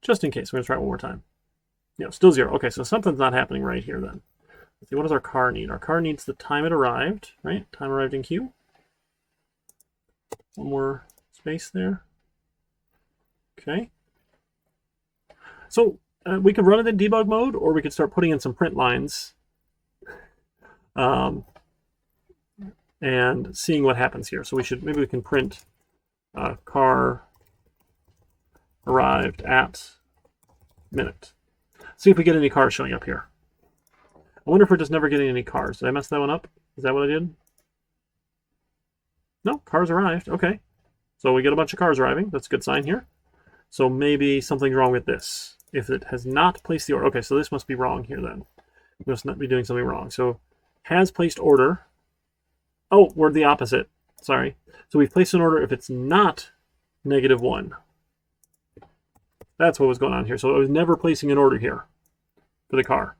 Speaker 1: Just in case, we're gonna try it one more time. Yeah, still 0. Okay, so something's not happening right here then. Let's see, what does our car need? Our car needs the time it arrived, right? Time arrived in queue. One more space there. Okay. So we could run it in debug mode, or we could start putting in some print lines and seeing what happens here. So maybe we can print car arrived at minute. See if we get any cars showing up here. I wonder if we're just never getting any cars. Did I mess that one up? Is that what I did? No, cars arrived. Okay. So we get a bunch of cars arriving. That's a good sign here. So maybe something's wrong with this. If it has not placed the order. Okay, so this must be wrong here then. We must not be doing something wrong. So has placed order. Oh, we're the opposite. Sorry. So we've placed an order if it's not -1. That's what was going on here. So I was never placing an order here for the car.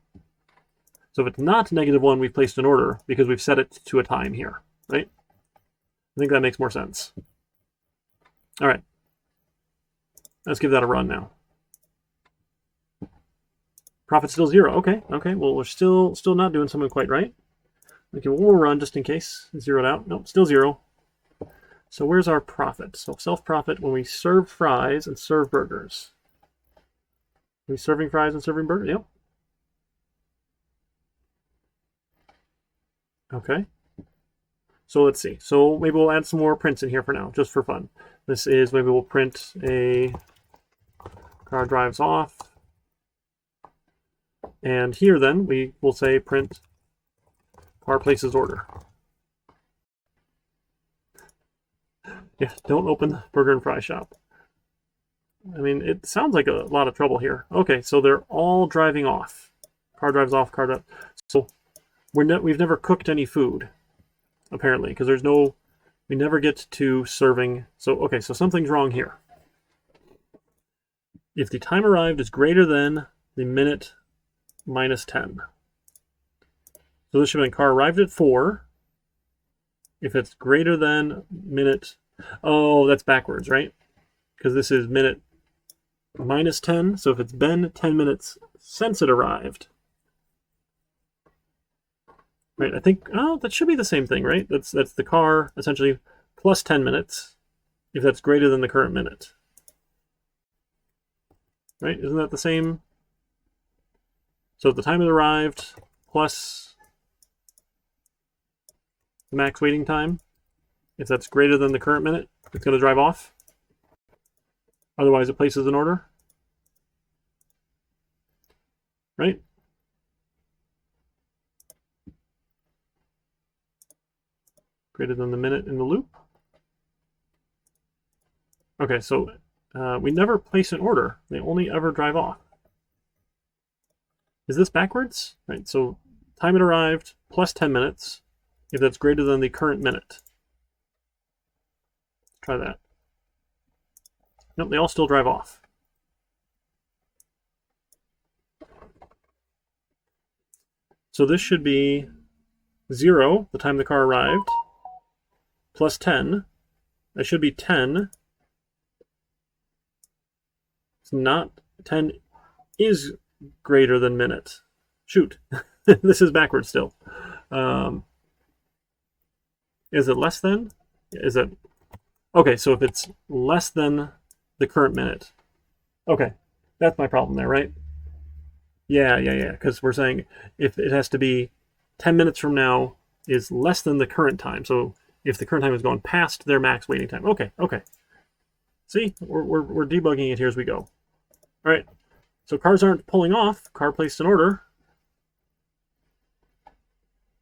Speaker 1: So if it's not -1, we've placed an order because we've set it to a time here, right? I think that makes more sense. All right. Let's give that a run now. Profit's still 0. Okay. Well, we're still not doing something quite right. Okay, well, we'll run just in case. Zeroed out. Nope, still 0. So where's our profit? So self-profit when we serve fries and serve burgers. Are we serving fries and serving burgers? Yep. Okay. So let's see. So maybe we'll add some more prints in here for now, just for fun. This is, maybe we'll print a car drives off. And here then, we will say print car places order. Yeah, don't open the burger and fry shop. I mean, it sounds like a lot of trouble here. Okay, so they're all driving off. Car drives off, car drives. So we've never cooked any food, apparently, because we never get to serving. So, okay, so something's wrong here. If the time arrived is greater than the minute -10. So this should have been car arrived at 4. If it's greater than minute, oh, that's backwards, right? Because this is minute -10. So if it's been 10 minutes since it arrived, right? I think, oh, that should be the same thing, right? That's the car essentially plus 10 minutes if that's greater than the current minute. Right? Isn't that the same? So at the time it arrived plus the max waiting time, if that's greater than the current minute, it's going to drive off. Otherwise, it places an order. Right? Greater than the minute in the loop. Okay, so we never place an order. They only ever drive off. Is this backwards? Right, so time it arrived plus 10 minutes if that's greater than the current minute. Try that. Nope, they all still drive off. So this should be 0, the time the car arrived, plus 10. That should be 10. It's not 10 is greater than minute. Shoot, this is backwards still. Is it less than? Is it? Okay, so if it's less than the current minute. Okay, that's my problem there, right? Yeah, because we're saying if it has to be 10 minutes from now is less than the current time. So if the current time has gone past their max waiting time. Okay. See, we're debugging it here as we go. All right, so cars aren't pulling off. Car placed an order.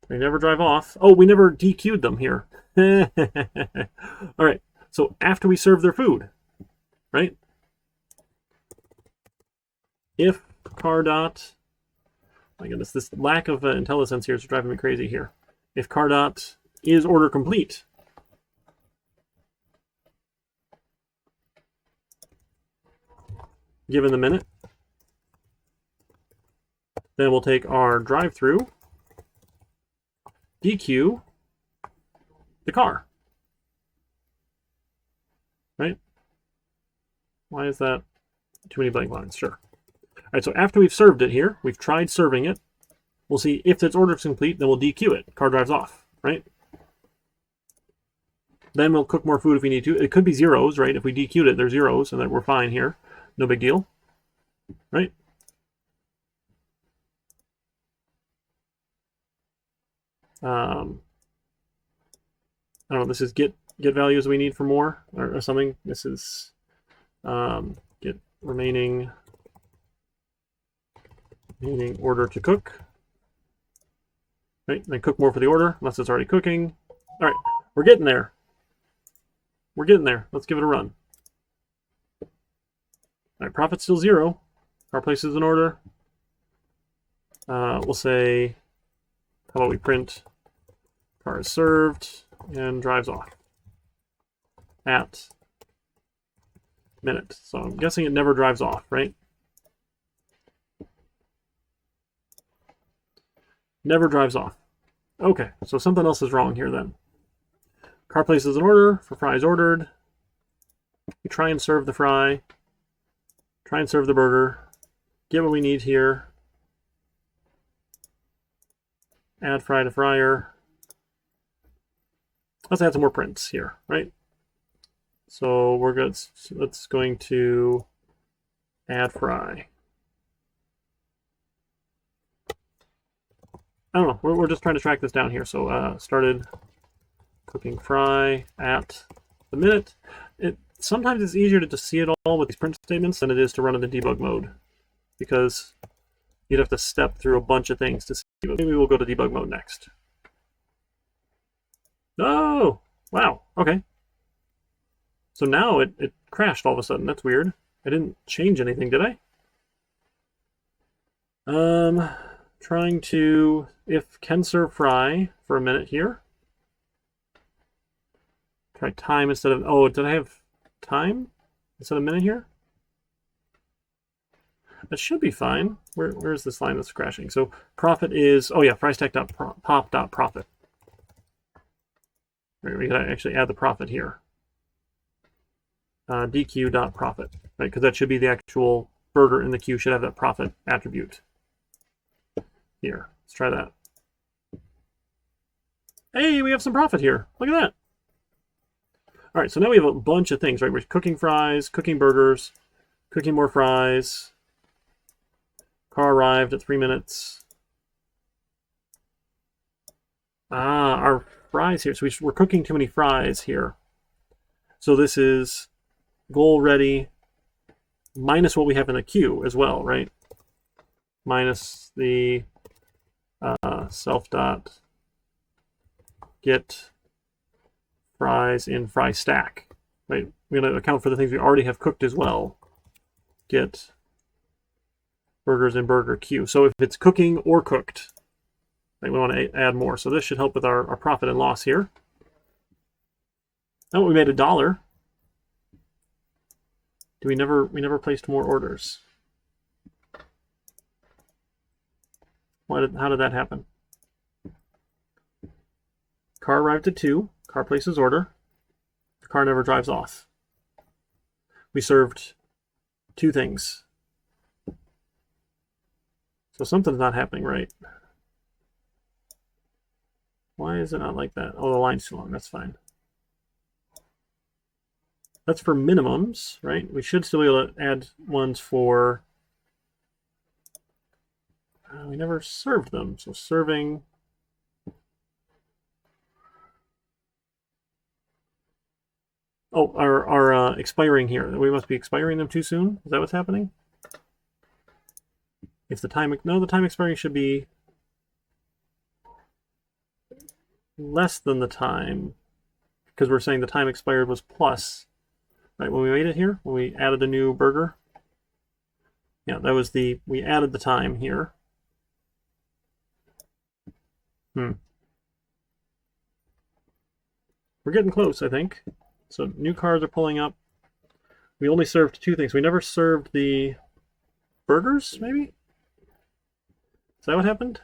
Speaker 1: They never drive off. Oh, we never DQ'd them here. All right, so after we serve their food, right? If car dot, my goodness, this lack of IntelliSense here is driving me crazy here. If car dot is order complete, given the minute, then we'll take our drive-through, DQ the car. Right? Why is that too many blank lines? Sure. All right, so after we've served it here, we've tried serving it. We'll see if its order is complete, then we'll DQ it. Car drives off, right? Then we'll cook more food if we need to. It could be zeros, right? If we DQ'd it, they're zeros, and then we're fine here. No big deal, right? I don't know, this is get values we need for more or something. This is get remaining order to cook. Right, then cook more for the order, unless it's already cooking. All right, we're getting there. We're getting there. Let's give it a run. All right, profit's still 0. Car places an order. We'll say, how about we print car is served and drives off at minute. So I'm guessing it never drives off, right? Never drives off. Okay, so something else is wrong here then. Car places an order for fries ordered. We try and serve the fry. Try and serve the burger. Get what we need here. Add fry to fryer. Let's add some more prints here, right? So we're good. So that's going to add fry. I don't know. We're just trying to track this down here. So started cooking fry at the minute. Sometimes it's easier to just see it all with these print statements than it is to run it in debug mode, because you'd have to step through a bunch of things to see. But maybe we'll go to debug mode next. Oh, wow. Okay. So now it crashed all of a sudden. That's weird. I didn't change anything, did I? Trying to, if can serve fry for a minute here. Try time instead of, oh, did I have time instead of minute here? That should be fine. Where's this line that's crashing? So profit is, oh yeah, frystack.pop.profit. We gotta actually add the profit here. DQ.profit, right? Because that should be the actual burger in the queue, should have that profit attribute. Here, let's try that. Hey, we have some profit here. Look at that. All right, so now we have a bunch of things, right? We're cooking fries, cooking burgers, cooking more fries. Car arrived at 3 minutes. Our fries here. So we're cooking too many fries here. So this is goal ready minus what we have in the queue as well, right? Minus the self dot get fries in fry stack, right? We're going to account for the things we already have cooked as well. Get burgers in burger queue. So if it's cooking or cooked, right, we want to add more. So this should help with our profit and loss here. Oh, we made $1. We never placed more orders. How did that happen? Car arrived at 2. Car places order. The car never drives off. We served 2 things. So something's not happening right. Why is it not like that? Oh, the line's too long. That's fine. That's for minimums, right? We should still be able to add ones for... we never served them, so serving... Oh, are expiring here. We must be expiring them too soon? Is that what's happening? If the time... No, the time expiring should be less than the time, because we're saying the time expired was plus... Right, when we made it here, when we added a new burger. Yeah, that was we added the time here. We're getting close, I think. So new cars are pulling up. We only served 2 things. We never served the burgers, maybe? Is that what happened?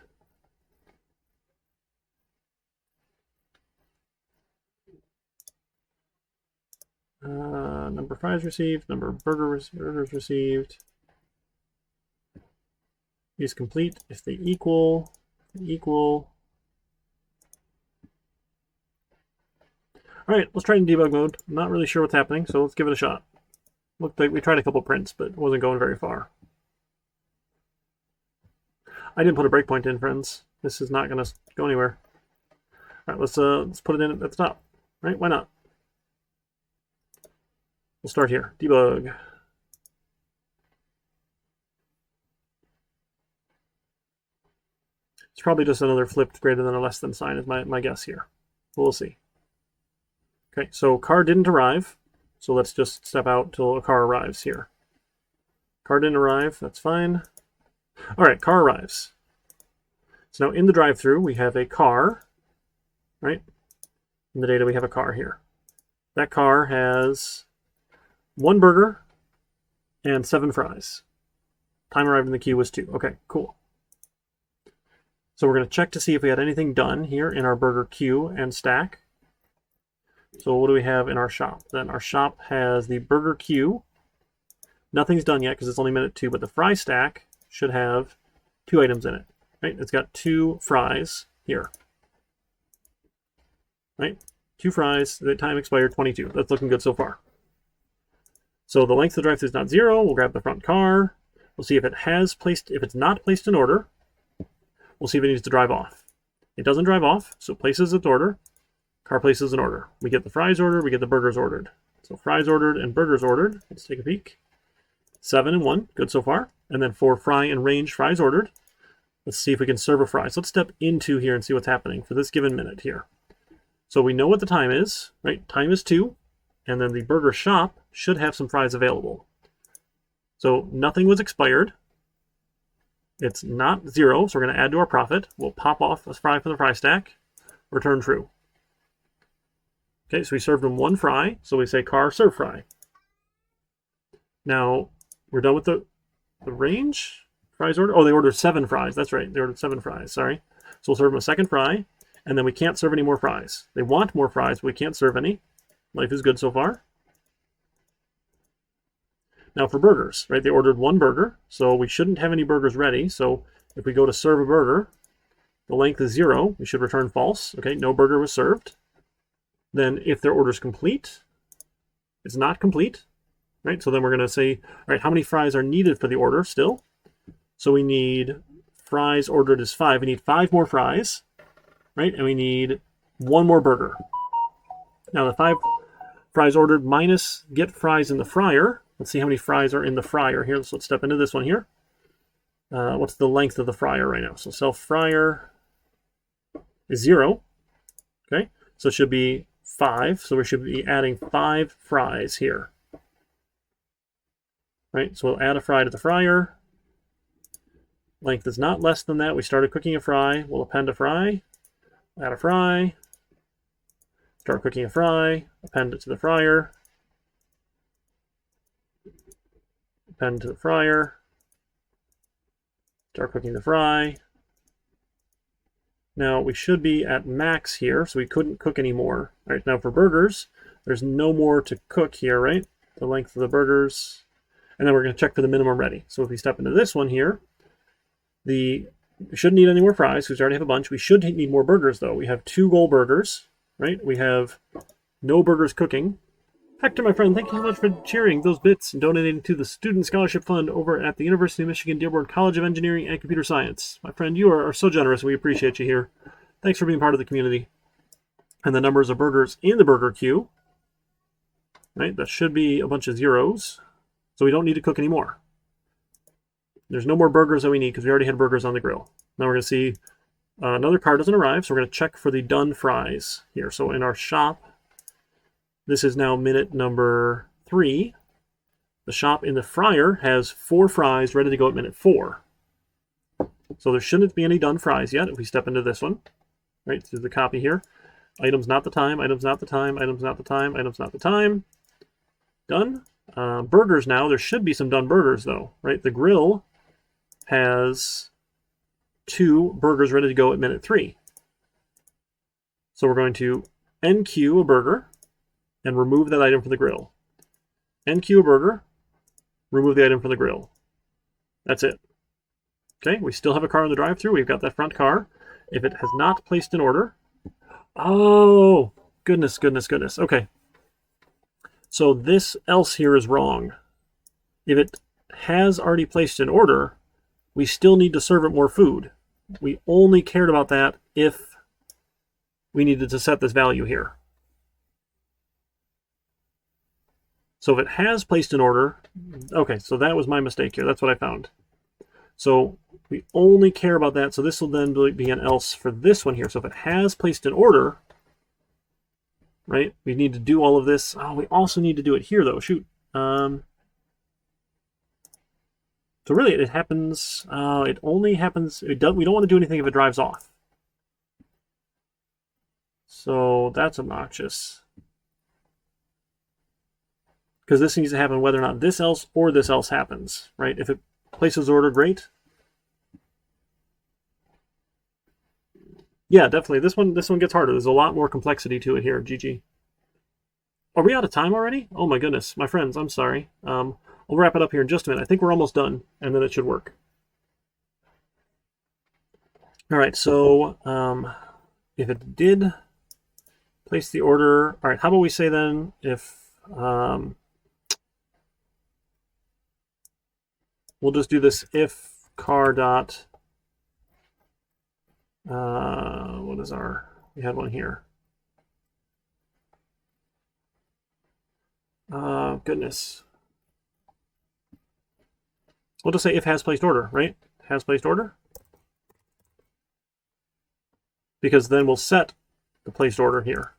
Speaker 1: Number of fries received, number of burgers received is complete if they equal. All right, let's try in debug mode. I'm not really sure what's happening, so let's give it a shot. Looked like we tried a couple prints, but it wasn't going very far. I didn't put a breakpoint in, friends. This is not going to go anywhere. All right, let's put it in at the top. Right? Why not? We'll start here. Debug. It's probably just another flipped greater than or less than sign is my guess here. We'll see. Okay, so car didn't arrive. So let's just step out till a car arrives here. Car didn't arrive. That's fine. All right, car arrives. So now in the drive-thru, we have a car, right? In the data, we have a car here. That car has 1 burger and 7 fries. Time arrived in the queue was 2. Okay, cool. So we're going to check to see if we had anything done here in our burger queue and stack. So what do we have in our shop? Then our shop has the burger queue. Nothing's done yet because it's only minute 2, but the fry stack should have 2 items in it. Right? It's got 2 fries here. Right? 2 fries. The time expired 22. That's looking good so far. So the length of the drive-thru is not 0. We'll grab the front car. We'll see if it has placed. If it's not placed in order, we'll see if it needs to drive off. It doesn't drive off, so it places its order. Car places an order. We get the fries ordered, we get the burgers ordered. So fries ordered and burgers ordered. Let's take a peek. 7 and 1, good so far. And then 4 fry and range fries ordered. Let's see if we can serve a fry. So let's step into here and see what's happening for this given minute here. So we know what the time is, right? Time is 2, and then the burger shop should have some fries available. So nothing was expired. It's not 0, so we're going to add to our profit. We'll pop off a fry from the fry stack, return true. Okay, so we served them 1 fry, so we say car serve fry. Now, we're done with the range fries order. Oh, they ordered 7 fries. That's right, they ordered 7 fries, sorry. So we'll serve them a second fry, and then we can't serve any more fries. They want more fries, but we can't serve any. Life is good so far. Now for burgers, right, they ordered 1 burger, so we shouldn't have any burgers ready. So if we go to serve a burger, the length is 0. We should return false. Okay, no burger was served. Then if their order is complete, it's not complete, right? So then we're going to say, all right, how many fries are needed for the order still? So we need fries ordered as 5. We need 5 more fries, right? And we need 1 more burger. Now the 5 fries ordered minus get fries in the fryer. Let's see how many fries are in the fryer here. So let's step into this one here. What's the length of the fryer right now? So self fryer is 0. Okay, so it should be 5. So we should be adding 5 fries here. Right, so we'll add a fry to the fryer. Length is not less than that. We started cooking a fry. We'll append a fry. Add a fry. Start cooking a fry, append it to the fryer, append to the fryer, start cooking the fry. Now we should be at max here, so we couldn't cook anymore. All right, now for burgers, there's no more to cook here, right? The length of the burgers. And then we're going to check for the minimum ready. So if we step into this one here, we shouldn't need any more fries because we already have a bunch. We should need more burgers, though. We have 2 goal burgers, right? We have no burgers cooking. Hector, my friend, thank you so much for cheering those bits and donating to the Student Scholarship Fund over at the University of Michigan Dearborn College of Engineering and Computer Science. My friend, you are so generous. We appreciate you here. Thanks for being part of the community. And the numbers of burgers in the burger queue, right? That should be a bunch of zeros. So we don't need to cook anymore. There's no more burgers that we need because we already had burgers on the grill. Now we're going to see another car doesn't arrive, so we're going to check for the done fries here. So in our shop, this is now minute number 3. The shop in the fryer has 4 fries ready to go at minute 4. So there shouldn't be any done fries yet if we step into this one, right, through the copy here. Items not the time, items not the time, items not the time, items not the time. Done. Burgers now, there should be some done burgers though, right? The grill has 2 burgers ready to go at minute 3. So we're going to NQ a burger and remove that item from the grill. NQ a burger, remove the item from the grill. That's it. Okay, we still have a car in the drive-thru. We've got that front car. If it has not placed an order, oh, goodness, goodness, goodness. Okay. So this else here is wrong. If it has already placed an order, we still need to serve it more food. We only cared about that if we needed to set this value here. So if it has placed an order, okay, so that was my mistake here. That's what I found. So we only care about that. So this will then be an else for this one here. So if it has placed an order, right, we need to do all of this. Oh, we also need to do it here, though. Shoot. So really, it happens. It only happens. We don't want to do anything if it drives off. So that's obnoxious. Because this needs to happen whether or not this else or this else happens, right? If it places order, great. Yeah, definitely. This one gets harder. There's a lot more complexity to it here. GG. Are we out of time already? Oh my goodness, my friends. I'm sorry. We'll wrap it up here in just a minute. I think we're almost done, and then it should work. All right. So if it did place the order, all right. How about we say then if we'll just do this if car dot. What is our? We had one here. Goodness. We'll just say if has placed order, right? Has placed order. Because then we'll set the placed order here.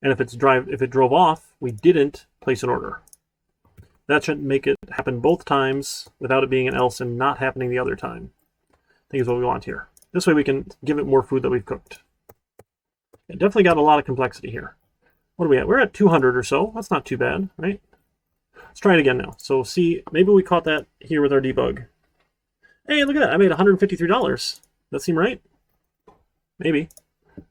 Speaker 1: And if it drove off, we didn't place an order. That should make it happen both times without it being an else and not happening the other time. I think is what we want here. This way we can give it more food that we've cooked. It definitely got a lot of complexity here. What are we at? We're at 200 or so. That's not too bad, right? Let's try it again now. So see, maybe we caught that here with our debug. Hey, look at that. I made $153. That seem right? Maybe.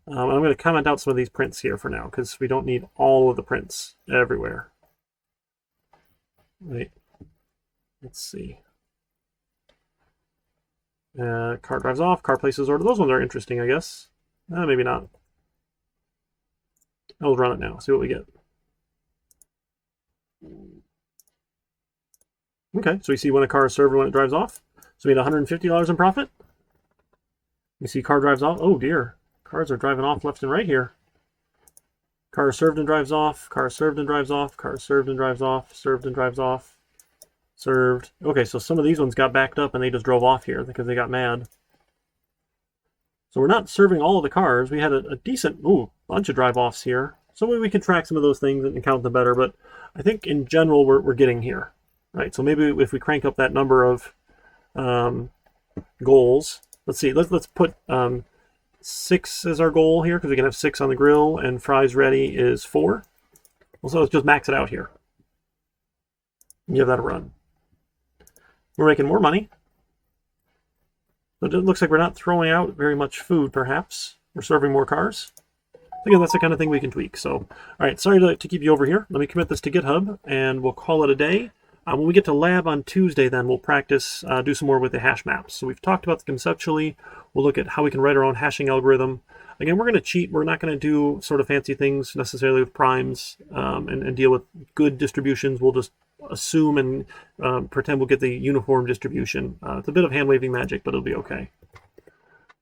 Speaker 1: I'm going to comment out some of these prints here for now because we don't need all of the prints everywhere. Right. Let's see. Car drives off. Car places order. Those ones are interesting, I guess. Maybe not. I'll run it now. See what we get. Okay, so we see when a car is served and when it drives off. So we had $150 in profit. We see car drives off. Oh dear. Cars are driving off left and right here. Car served and drives off. Car served and drives off. Car served and drives off. Served and drives off. Served. Okay, so some of these ones got backed up and they just drove off here because they got mad. So we're not serving all of the cars. We had a decent bunch of drive-offs here. So maybe we can track some of those things and count them better. But I think in general we're getting here. Right, so maybe if we crank up that number of goals, let's see, let's put 6 is our goal here because we can have 6 on the grill, and fries ready is 4. So let's just max it out here. Give that a run. We're making more money. But it looks like we're not throwing out very much food, perhaps. We're serving more cars. Again, that's the kind of thing we can tweak. So, all right, sorry to keep you over here. Let me commit this to GitHub, and we'll call it a day. When we get to lab on Tuesday, then we'll practice, do some more with the hash maps. So we've talked about conceptually. We'll look at how we can write our own hashing algorithm. Again, we're going to cheat. We're not going to do sort of fancy things necessarily with primes and deal with good distributions. We'll just assume and pretend we'll get the uniform distribution. It's a bit of hand-waving magic, but it'll be okay.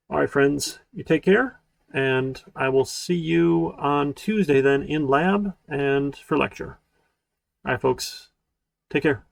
Speaker 1: All right, friends, you take care, and I will see you on Tuesday then in lab and for lecture. All right, folks. Take care.